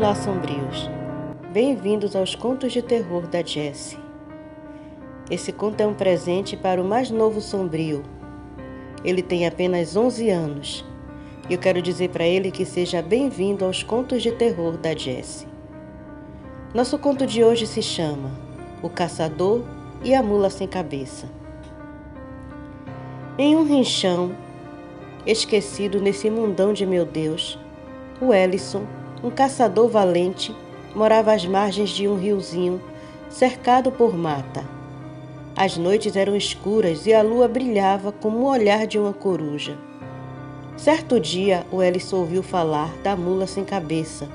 Olá, sombrios! Bem-vindos aos Contos de Terror da Jessie. Esse conto é um presente para o mais novo sombrio. Ele tem apenas 11 anos e eu quero dizer para ele que seja bem-vindo aos Contos de Terror da Jessie. Nosso conto de hoje se chama O Caçador e a Mula Sem Cabeça. Em um rinchão, esquecido nesse mundão de meu Deus, o Ellison, um caçador valente, morava às margens de um riozinho, cercado por mata. As noites eram escuras e a lua brilhava como o olhar de uma coruja. Certo dia, o Ellison ouviu falar da mula sem cabeça,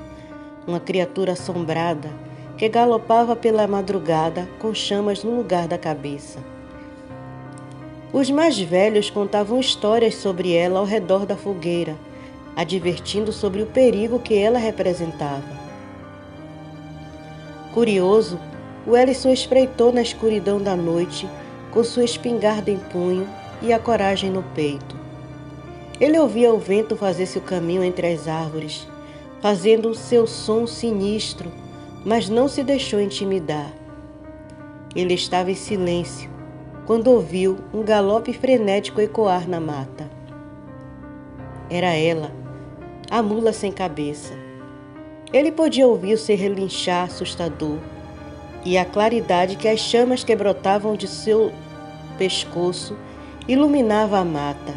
uma criatura assombrada que galopava pela madrugada com chamas no lugar da cabeça. Os mais velhos contavam histórias sobre ela ao redor da fogueira, advertindo sobre o perigo que ela representava. Curioso, o Ellison espreitou na escuridão da noite, com sua espingarda em punho e a coragem no peito. Ele ouvia o vento fazer seu caminho entre as árvores, fazendo seu som sinistro, mas não se deixou intimidar. Ele estava em silêncio, quando ouviu um galope frenético ecoar na mata. Era ela, a mula sem cabeça. Ele podia ouvir o seu relinchar assustador e a claridade que as chamas que brotavam de seu pescoço iluminava a mata.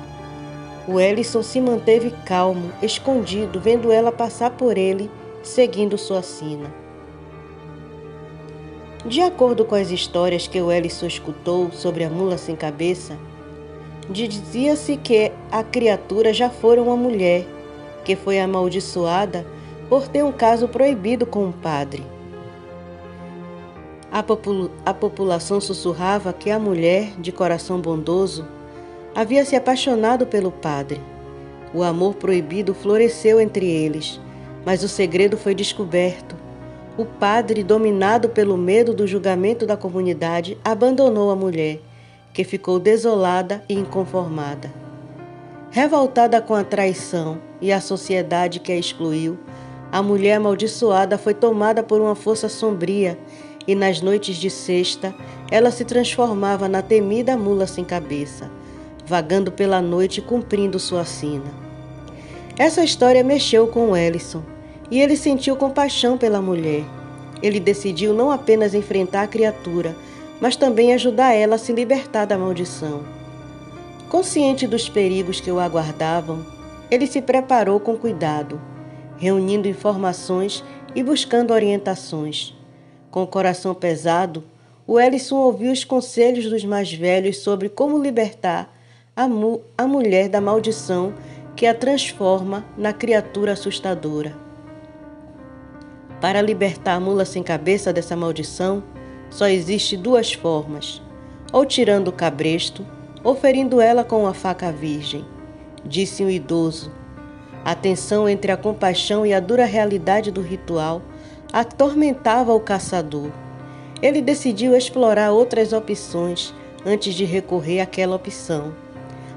O Ellison se manteve calmo, escondido, vendo ela passar por ele, seguindo sua sina. De acordo com as histórias que o Ellison escutou sobre a mula sem cabeça, dizia-se que a criatura já fora uma mulher, que foi amaldiçoada por ter um caso proibido com um padre. A população sussurrava que a mulher, de coração bondoso, havia se apaixonado pelo padre. O amor proibido floresceu entre eles, mas o segredo foi descoberto. O padre, dominado pelo medo do julgamento da comunidade, abandonou a mulher, que ficou desolada e inconformada. Revoltada com a traição e a sociedade que a excluiu, a mulher amaldiçoada foi tomada por uma força sombria e nas noites de sexta ela se transformava na temida mula sem cabeça, vagando pela noite cumprindo sua sina. Essa história mexeu com o Ellison e ele sentiu compaixão pela mulher. Ele decidiu não apenas enfrentar a criatura, mas também ajudar ela a se libertar da maldição. Consciente dos perigos que o aguardavam, ele se preparou com cuidado, reunindo informações e buscando orientações. Com o coração pesado, o Ellison ouviu os conselhos dos mais velhos sobre como libertar a mulher da maldição que a transforma na criatura assustadora. Para libertar a mula sem cabeça dessa maldição, só existe duas formas: ou tirando o cabresto, ou ferindo ela com uma faca virgem, disse um idoso. A tensão entre a compaixão e a dura realidade do ritual atormentava o caçador. Ele decidiu explorar outras opções antes de recorrer àquela opção.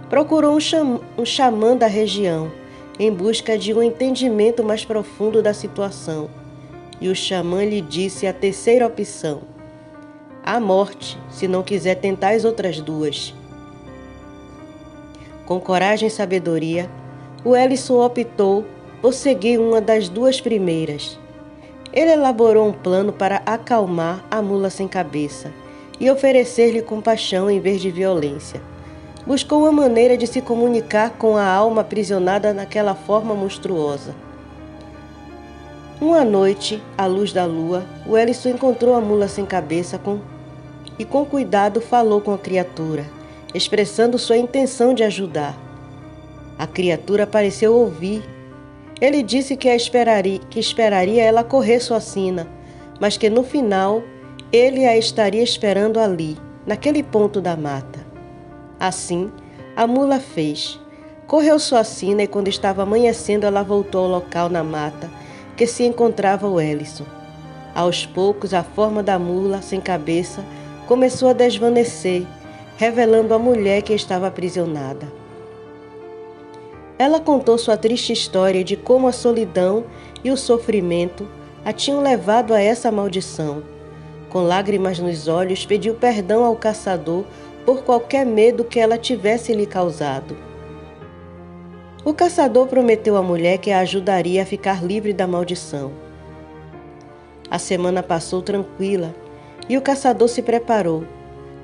Procurou um xamã da região, em busca de um entendimento mais profundo da situação, e o xamã lhe disse a terceira opção: a morte, se não quiser tentar as outras duas. Com coragem e sabedoria, o Ellison optou por seguir uma das duas primeiras. Ele elaborou um plano para acalmar a mula sem cabeça e oferecer-lhe compaixão em vez de violência. Buscou uma maneira de se comunicar com a alma aprisionada naquela forma monstruosa. Uma noite, à luz da lua, o Ellison encontrou a mula sem cabeça e com cuidado falou com a criatura, expressando sua intenção de ajudar. A criatura pareceu ouvir. Ele disse que esperaria ela correr sua sina, mas que no final ele a estaria esperando ali, naquele ponto da mata. Assim, a mula fez. Correu sua sina e quando estava amanhecendo ela voltou ao local na mata que se encontrava o Ellison. Aos poucos, a forma da mula sem cabeça começou a desvanecer, revelando a mulher que estava aprisionada. Ela contou sua triste história de como a solidão e o sofrimento a tinham levado a essa maldição. Com lágrimas nos olhos, pediu perdão ao caçador por qualquer medo que ela tivesse lhe causado. O caçador prometeu à mulher que a ajudaria a ficar livre da maldição. A semana passou tranquila e o caçador se preparou.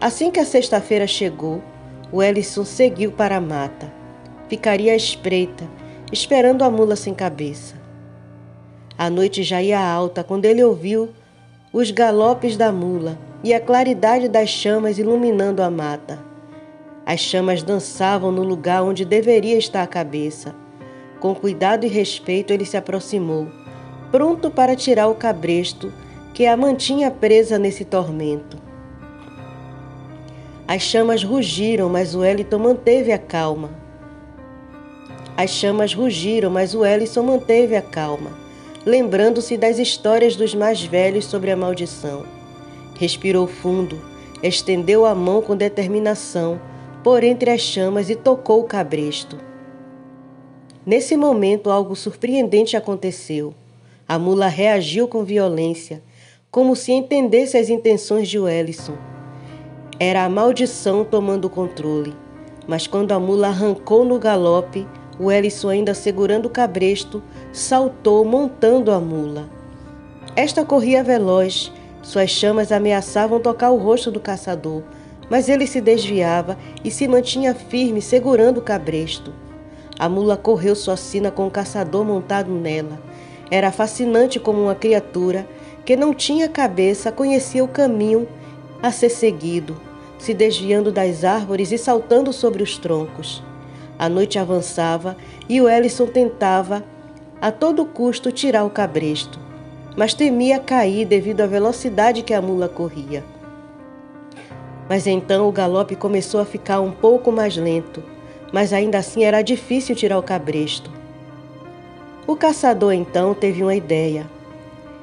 Assim que a sexta-feira chegou, o Ellison seguiu para a mata. Ficaria à espreita, esperando a mula sem cabeça. A noite já ia alta quando ele ouviu os galopes da mula e a claridade das chamas iluminando a mata. As chamas dançavam no lugar onde deveria estar a cabeça. Com cuidado e respeito ele se aproximou, pronto para tirar o cabresto que a mantinha presa nesse tormento. As chamas rugiram, mas o Ellison manteve a calma. Lembrando-se das histórias dos mais velhos sobre a maldição. Respirou fundo, estendeu a mão com determinação por entre as chamas e tocou o cabresto. Nesse momento, algo surpreendente aconteceu. A mula reagiu com violência, como se entendesse as intenções de Ellison. Era a maldição tomando o controle, mas quando a mula arrancou no galope, o Ellison, ainda segurando o cabresto, saltou montando a mula. Esta corria veloz, suas chamas ameaçavam tocar o rosto do caçador, mas ele se desviava e se mantinha firme segurando o cabresto. A mula correu sua sina com o caçador montado nela. Era fascinante como uma criatura que não tinha cabeça conhecia o caminho a ser seguido, se desviando das árvores e saltando sobre os troncos. A noite avançava e o Ellison tentava, a todo custo, tirar o cabresto, mas temia cair devido à velocidade que a mula corria. Mas então o galope começou a ficar um pouco mais lento, mas ainda assim era difícil tirar o cabresto. O caçador então teve uma ideia.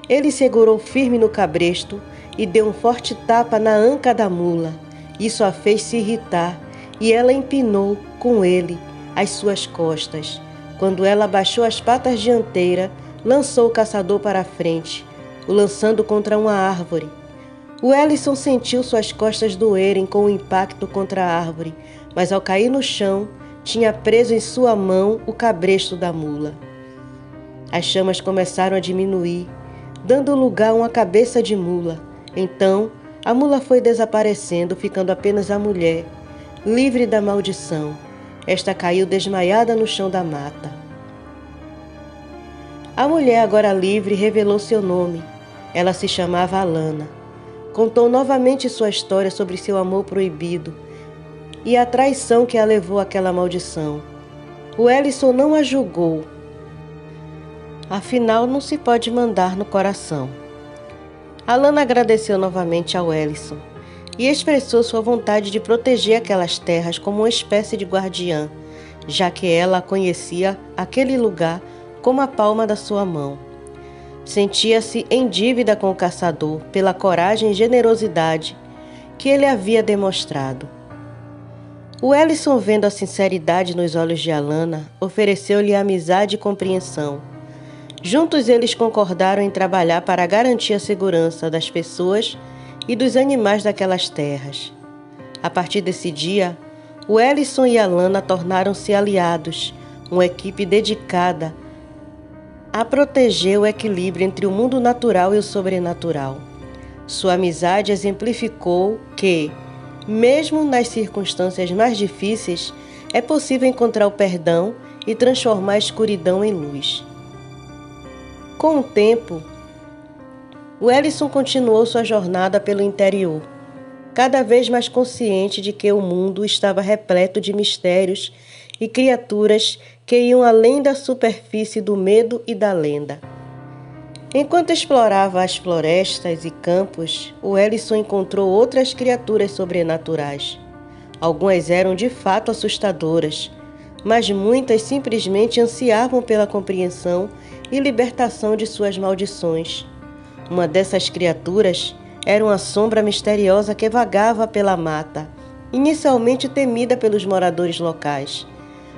Ele segurou firme no cabresto e deu um forte tapa na anca da mula. Isso a fez se irritar e ela empinou com ele as suas costas. Quando ela abaixou as patas dianteiras, lançou o caçador para a frente, o lançando contra uma árvore. O Ellison sentiu suas costas doerem com o impacto contra a árvore, mas ao cair no chão, tinha preso em sua mão o cabresto da mula. As chamas começaram a diminuir, dando lugar a uma cabeça de mula. Então, a mula foi desaparecendo, ficando apenas a mulher, livre da maldição. Esta caiu desmaiada no chão da mata. A mulher, agora livre, revelou seu nome. Ela se chamava Alana. Contou novamente sua história sobre seu amor proibido e a traição que a levou àquela maldição. O Ellison não a julgou. Afinal, não se pode mandar no coração. Alana agradeceu novamente ao Ellison e expressou sua vontade de proteger aquelas terras como uma espécie de guardiã, já que ela conhecia aquele lugar como a palma da sua mão. Sentia-se em dívida com o caçador pela coragem e generosidade que ele havia demonstrado. O Ellison, vendo a sinceridade nos olhos de Alana, ofereceu-lhe amizade e compreensão. Juntos eles concordaram em trabalhar para garantir a segurança das pessoas e dos animais daquelas terras. A partir desse dia, o Ellison e Alana tornaram-se aliados, uma equipe dedicada a proteger o equilíbrio entre o mundo natural e o sobrenatural. Sua amizade exemplificou que, mesmo nas circunstâncias mais difíceis, é possível encontrar o perdão e transformar a escuridão em luz. Com o tempo, o Ellison continuou sua jornada pelo interior, cada vez mais consciente de que o mundo estava repleto de mistérios e criaturas que iam além da superfície do medo e da lenda. Enquanto explorava as florestas e campos, o Ellison encontrou outras criaturas sobrenaturais. Algumas eram de fato assustadoras, mas muitas simplesmente ansiavam pela compreensão e libertação de suas maldições. Uma dessas criaturas era uma sombra misteriosa que vagava pela mata, inicialmente temida pelos moradores locais.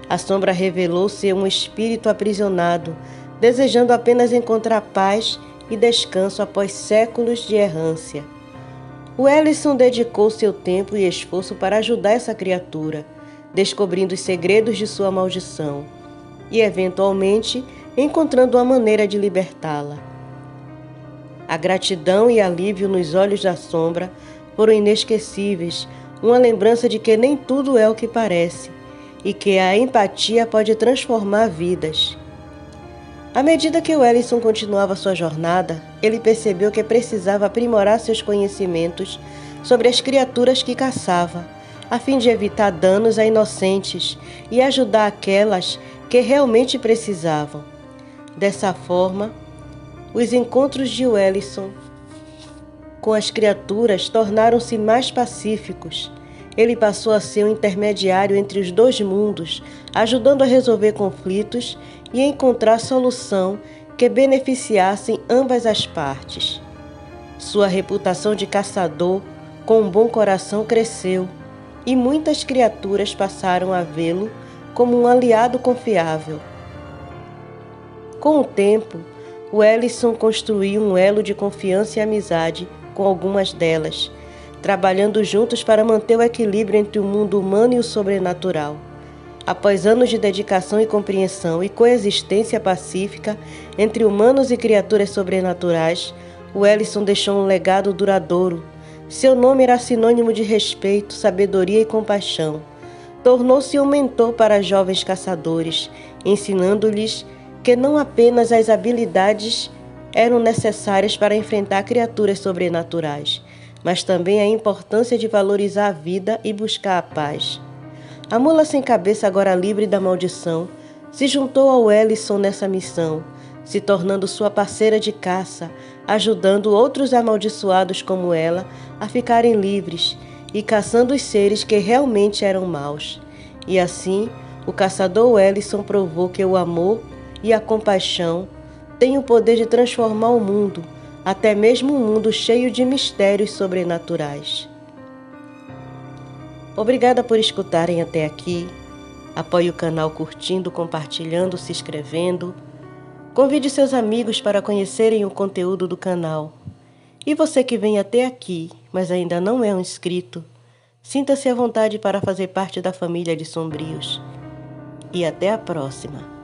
A sombra revelou ser um espírito aprisionado, desejando apenas encontrar paz e descanso após séculos de errância. O Ellison dedicou seu tempo e esforço para ajudar essa criatura, descobrindo os segredos de sua maldição e, eventualmente, encontrando uma maneira de libertá-la. A gratidão e alívio nos olhos da sombra foram inesquecíveis, uma lembrança de que nem tudo é o que parece e que a empatia pode transformar vidas. À medida que o Ellison continuava sua jornada, ele percebeu que precisava aprimorar seus conhecimentos sobre as criaturas que caçava, a fim de evitar danos a inocentes e ajudar aquelas que realmente precisavam. Dessa forma, os encontros de Ellison com as criaturas tornaram-se mais pacíficos. Ele passou a ser um intermediário entre os dois mundos, ajudando a resolver conflitos e encontrar solução que beneficiassem ambas as partes. Sua reputação de caçador com um bom coração cresceu e muitas criaturas passaram a vê-lo como um aliado confiável. Com o tempo, o Ellison construiu um elo de confiança e amizade com algumas delas, trabalhando juntos para manter o equilíbrio entre o mundo humano e o sobrenatural. Após anos de dedicação e compreensão e coexistência pacífica entre humanos e criaturas sobrenaturais, o Ellison deixou um legado duradouro. Seu nome era sinônimo de respeito, sabedoria e compaixão. Tornou-se um mentor para jovens caçadores, ensinando-lhes que não apenas as habilidades eram necessárias para enfrentar criaturas sobrenaturais, mas também a importância de valorizar a vida e buscar a paz. A mula sem cabeça, agora livre da maldição, se juntou ao Ellison nessa missão, se tornando sua parceira de caça, ajudando outros amaldiçoados como ela a ficarem livres e caçando os seres que realmente eram maus. E assim, o caçador Ellison provou que o amor e a compaixão têm o poder de transformar o mundo, até mesmo um mundo cheio de mistérios sobrenaturais. Obrigada por escutarem até aqui. Apoie o canal curtindo, compartilhando, se inscrevendo. Convide seus amigos para conhecerem o conteúdo do canal. E você que vem até aqui, mas ainda não é um inscrito, sinta-se à vontade para fazer parte da família de Sombrios. E até a próxima!